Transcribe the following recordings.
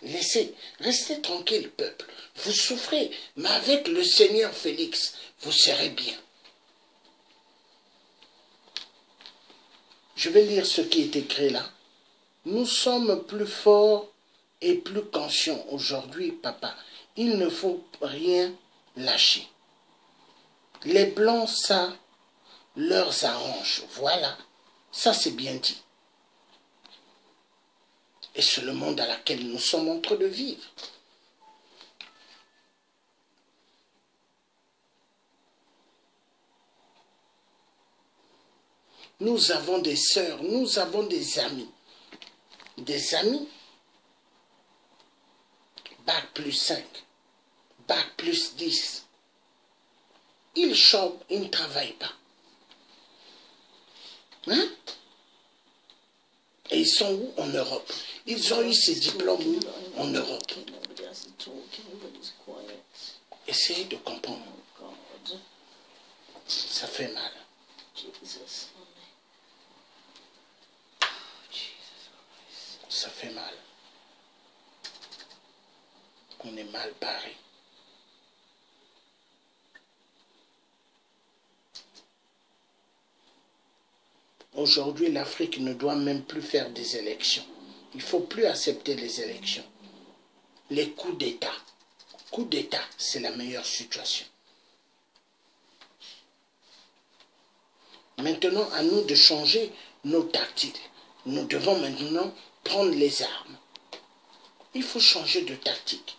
Laissez, restez tranquille, peuple. Vous souffrez, mais avec le Seigneur Félix, vous serez bien. Je vais lire ce qui est écrit là. Nous sommes plus forts et plus conscients aujourd'hui, papa. Il ne faut rien lâcher. Les Blancs, ça leur arrange. Voilà, ça c'est bien dit. Et c'est le monde dans lequel nous sommes en train de vivre. Nous avons des sœurs, nous avons des amis. Des amis, bac plus 5, bac plus 10. Ils chôment, ils ne travaillent pas. Hein? Et ils sont où? En Europe. Ils ont eu ces diplômes où? En Europe. Essayez de comprendre. Ça fait mal. Ça fait mal. On est mal barré. Aujourd'hui, l'Afrique ne doit même plus faire des élections. Il ne faut plus accepter les élections. Les coups d'État. Coup d'État, c'est la meilleure situation. Maintenant, à nous de changer nos tactiques. Nous devons maintenant prendre les armes. Il faut changer de tactique.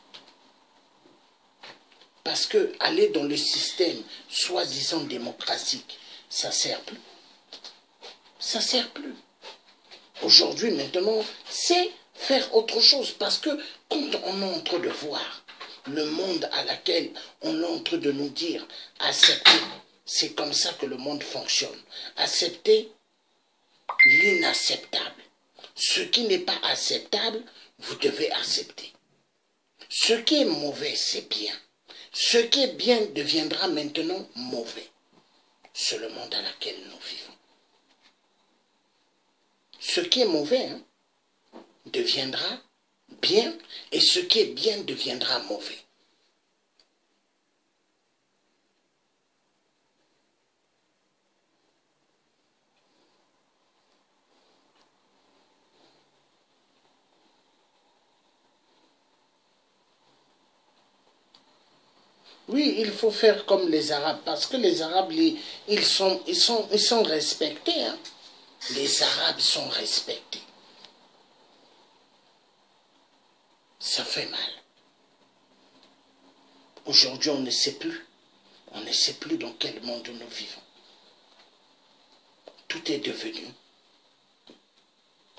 Parce que aller dans le système soi-disant démocratique, ça ne sert plus. Ça ne sert plus. Aujourd'hui, maintenant, c'est faire autre chose. Parce que quand on est en train de voir le monde à laquelle on est en train de nous dire accepter, c'est comme ça que le monde fonctionne. Accepter l'inacceptable. Ce qui n'est pas acceptable, vous devez accepter. Ce qui est mauvais, c'est bien. Ce qui est bien deviendra maintenant mauvais. C'est le monde dans lequel nous vivons. Ce qui est mauvais deviendra bien et ce qui est bien deviendra mauvais. Oui, il faut faire comme les Arabes, parce que les Arabes, ils sont respectés. Hein. Les Arabes sont respectés. Ça fait mal. Aujourd'hui, on ne sait plus. On ne sait plus dans quel monde nous vivons. Tout est devenu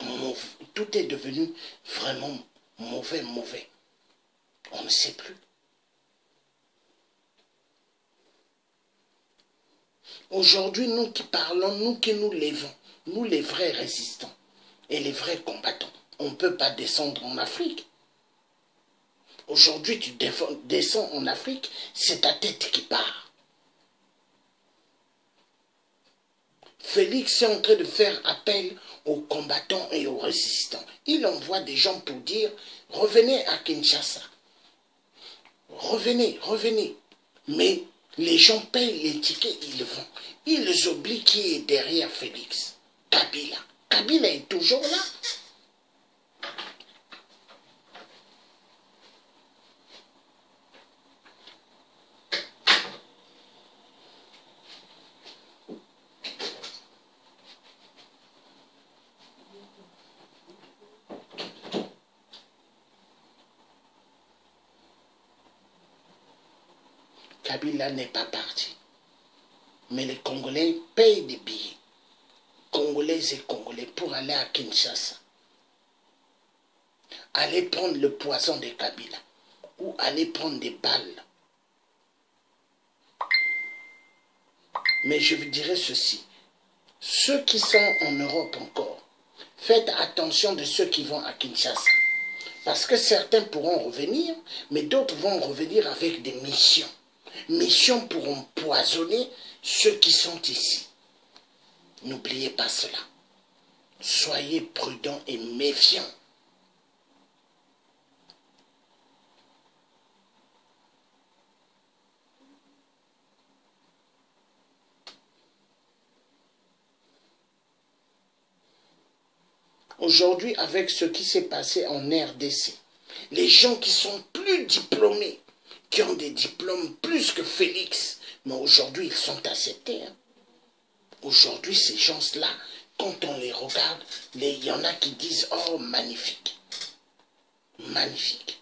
mauvais. Tout est devenu vraiment mauvais. On ne sait plus. Aujourd'hui, nous qui parlons, nous qui nous levons, nous les vrais résistants et les vrais combattants, on ne peut pas descendre en Afrique. Aujourd'hui, tu descends en Afrique, c'est ta tête qui part. Félix est en train de faire appel aux combattants et aux résistants. Il envoie des gens pour dire, revenez à Kinshasa. Revenez. Mais les gens payent les tickets, ils vont. Ils oublient qui est derrière Félix. Kabila. Kabila est toujours là. Kabila n'est pas parti. Mais les Congolais payent des billets. Congolais et Congolais pour aller à Kinshasa. Aller prendre le poison de Kabila. Ou aller prendre des balles. Mais je vous dirais ceci. Ceux qui sont en Europe encore, faites attention de ceux qui vont à Kinshasa. Parce que certains pourront revenir, mais d'autres vont revenir avec des missions. Missions pour empoisonner ceux qui sont ici. N'oubliez pas cela. Soyez prudents et méfiants. Aujourd'hui, avec ce qui s'est passé en RDC, les gens qui sont plus diplômés, qui ont des diplômes plus que Félix, mais aujourd'hui, ils sont acceptés. Hein. Aujourd'hui, ces gens-là, quand on les regarde, il y en a qui disent « Oh, magnifique, magnifique ».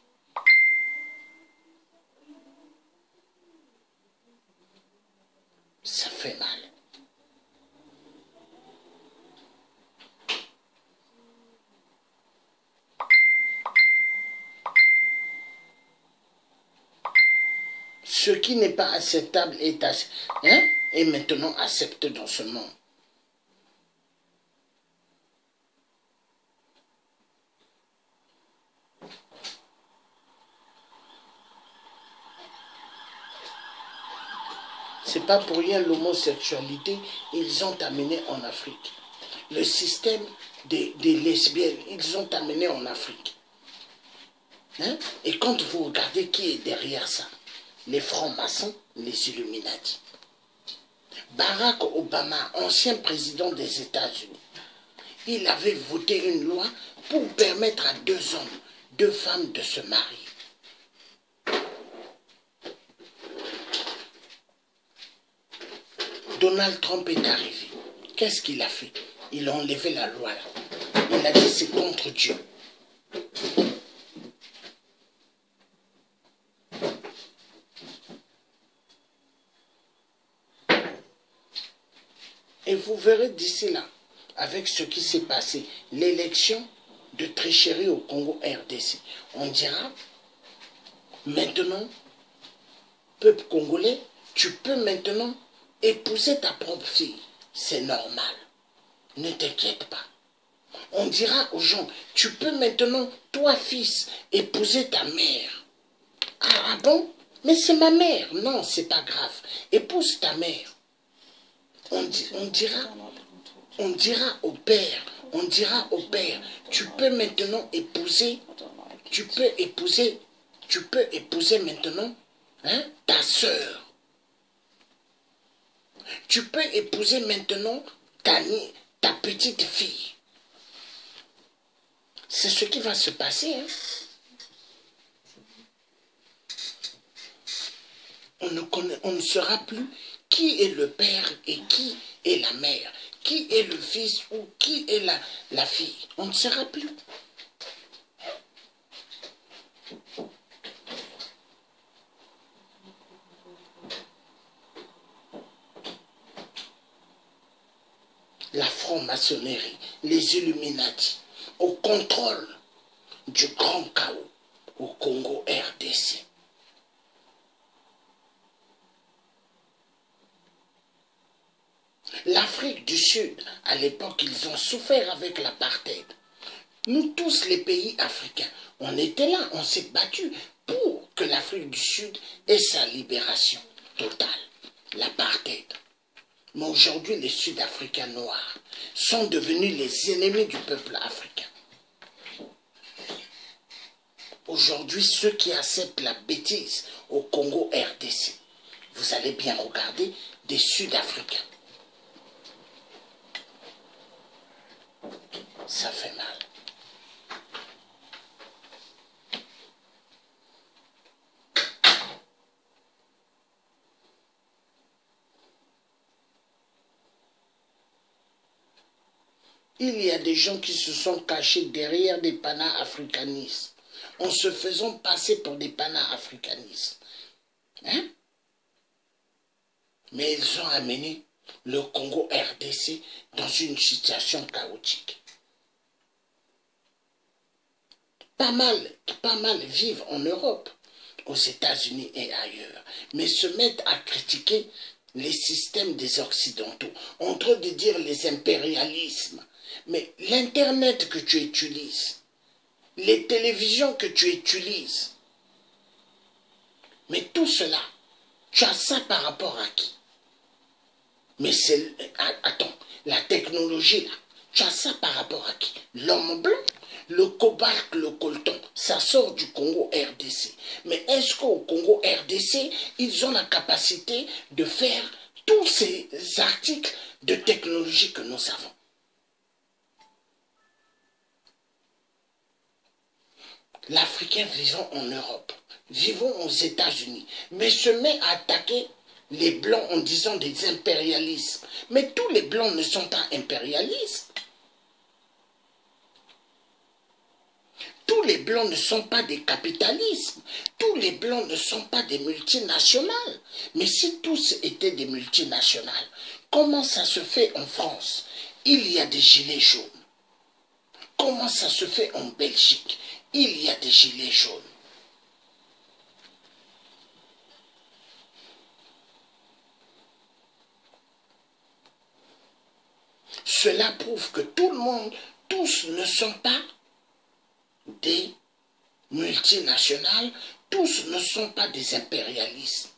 Ça fait mal. Ce qui n'est pas acceptable est maintenant accepté dans ce monde. C'est pas pour rien l'homosexualité, ils ont amené en Afrique. Le système des lesbiennes, ils ont amené en Afrique. Hein? Et quand vous regardez qui est derrière ça, les francs-maçons, les Illuminati. Barack Obama, ancien président des États-Unis, il avait voté une loi pour permettre à 2 hommes, 2 femmes de se marier. Donald Trump est arrivé. Qu'est-ce qu'il a fait? Il a enlevé la loi là. Il a dit c'est contre Dieu. Et vous verrez d'ici là, avec ce qui s'est passé, l'élection de tricherie au Congo RDC, on dira, maintenant, peuple congolais, tu peux maintenant épouser ta propre fille. C'est normal. Ne t'inquiète pas. On dira aux gens, tu peux maintenant, toi fils, épouser ta mère. Ah bon? Mais c'est ma mère. Non, c'est pas grave. Épouse ta mère. On dira au père, tu peux maintenant épouser, tu peux épouser maintenant ta sœur. Tu peux épouser maintenant ta petite fille. C'est ce qui va se passer. Hein. On ne saura plus qui est le père et qui est la mère, qui est le fils ou qui est la fille. On ne saura plus. La franc-maçonnerie, les Illuminati, au contrôle du grand chaos au Congo RDC. L'Afrique du Sud, à l'époque, ils ont souffert avec l'apartheid. Nous tous, les pays africains, on était là, on s'est battu pour que l'Afrique du Sud ait sa libération totale, l'apartheid. Mais aujourd'hui, les Sud-Africains noirs sont devenus les ennemis du peuple africain. Aujourd'hui, ceux qui acceptent la bêtise au Congo RDC, vous allez bien regarder des Sud-Africains. Ça fait mal. Il y a des gens qui se sont cachés derrière des pana-africanistes, en se faisant passer pour des pana-africanistes. Hein? Mais ils ont amené le Congo RDC dans une situation chaotique. Pas mal vivent en Europe, aux États-Unis et ailleurs, mais se mettent à critiquer les systèmes des Occidentaux, en train de dire les impérialismes. Mais l'Internet que tu utilises, les télévisions que tu utilises, mais tout cela, tu as ça par rapport à qui? Mais c'est... Attends, la technologie là, tu as ça par rapport à qui? L'homme blanc? Le cobalt, le coltan, ça sort du Congo RDC. Mais est-ce qu'au Congo RDC, ils ont la capacité de faire tous ces articles de technologie que nous avons? l'Africain vivant en Europe, vivant aux États-Unis, mais se met à attaquer les Blancs en disant des impérialismes. Mais tous les Blancs ne sont pas impérialistes. Tous les Blancs ne sont pas des capitalismes. Tous les Blancs ne sont pas des multinationales. Mais si tous étaient des multinationales, comment ça se fait en France? Il y a des gilets jaunes. Comment ça se fait en Belgique? Il y a des gilets jaunes. Cela prouve que tout le monde, tous ne sont pas des multinationales, tous ne sont pas des impérialistes.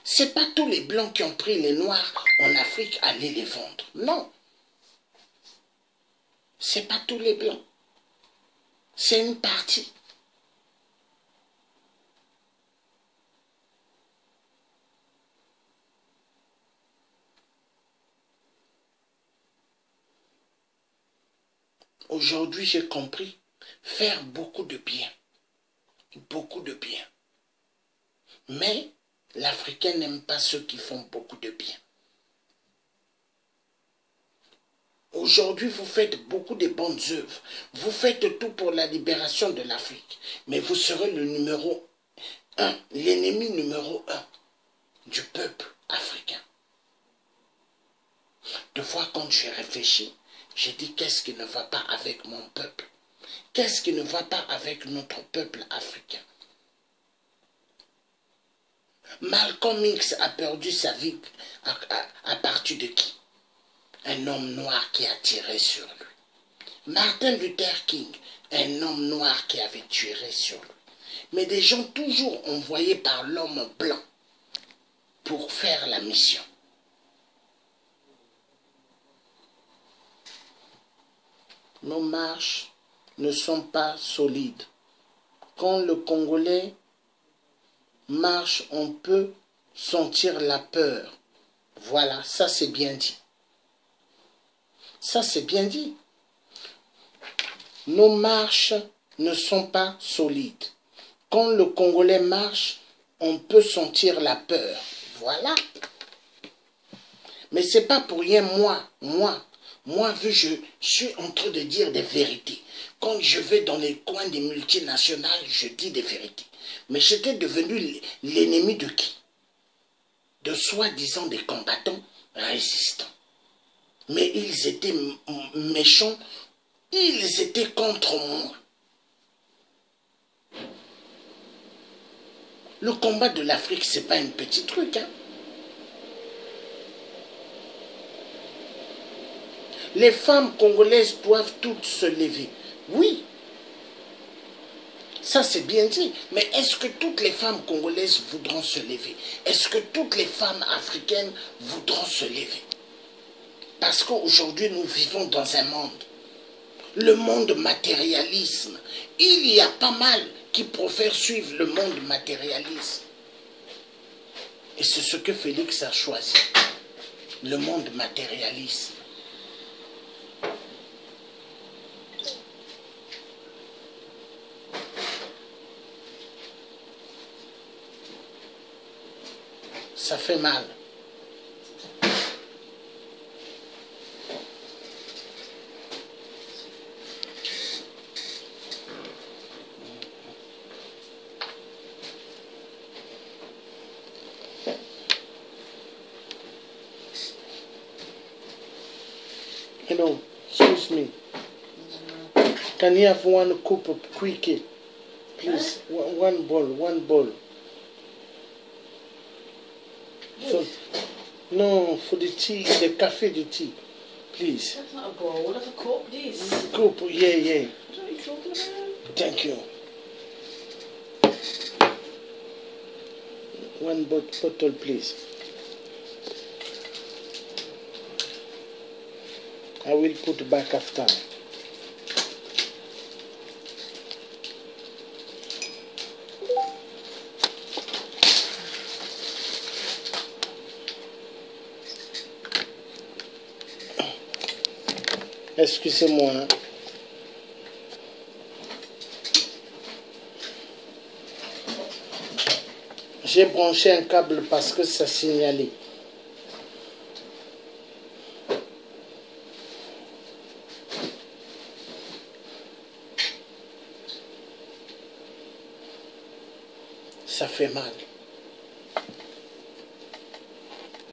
Ce n'est pas tous les Blancs qui ont pris les Noirs en Afrique à aller les vendre. Non. Ce n'est pas tous les Blancs. C'est une partie. Aujourd'hui, j'ai compris faire beaucoup de bien. Beaucoup de bien. Mais l'Africain n'aime pas ceux qui font beaucoup de bien. Aujourd'hui, vous faites beaucoup de bonnes œuvres. Vous faites tout pour la libération de l'Afrique. Mais vous serez le numéro 1, l'ennemi numéro 1 du peuple africain. Deux fois, quand j'ai réfléchi, j'ai dit qu'est-ce qui ne va pas avec mon peuple? Qu'est-ce qui ne va pas avec notre peuple africain? Malcolm X a perdu sa vie à partir de qui? Un homme noir qui a tiré sur lui. Martin Luther King, un homme noir qui avait tiré sur lui. Mais des gens toujours envoyés par l'homme blanc pour faire la mission. Nos marches ne sont pas solides. Quand le Congolais marche, on peut sentir la peur. Voilà, ça c'est bien dit. Ça c'est bien dit. Nos marches ne sont pas solides. Quand le Congolais marche, on peut sentir la peur. Voilà. Mais c'est pas pour rien moi, vu je suis en train de dire des vérités. Quand je vais dans les coins des multinationales, je dis des vérités. Mais j'étais devenu l'ennemi de qui? De soi-disant des combattants résistants. Mais ils étaient méchants, ils étaient contre moi. Le combat de l'Afrique, ce n'est pas un petit truc, hein. Les femmes congolaises doivent toutes se lever. Oui, ça c'est bien dit. Mais est-ce que toutes les femmes congolaises voudront se lever? Est-ce que toutes les femmes africaines voudront se lever? Parce qu'aujourd'hui, nous vivons dans un monde. Le monde matérialisme. Il y a pas mal qui préfèrent suivre le monde matérialisme. Et c'est ce que Félix a choisi. Le monde matérialisme. Ça fait mal. Hello, excuse me. Can you have one cup of quick, please? One bowl. So, no, for the tea, the cafe, the tea, please. That's not a bowl, that's a cup, this. Cup, yeah. What are you talking about? Thank you. One bottle, please. I will put back after. Excusez-moi. J'ai branché un câble parce que ça signalait. Ça fait mal.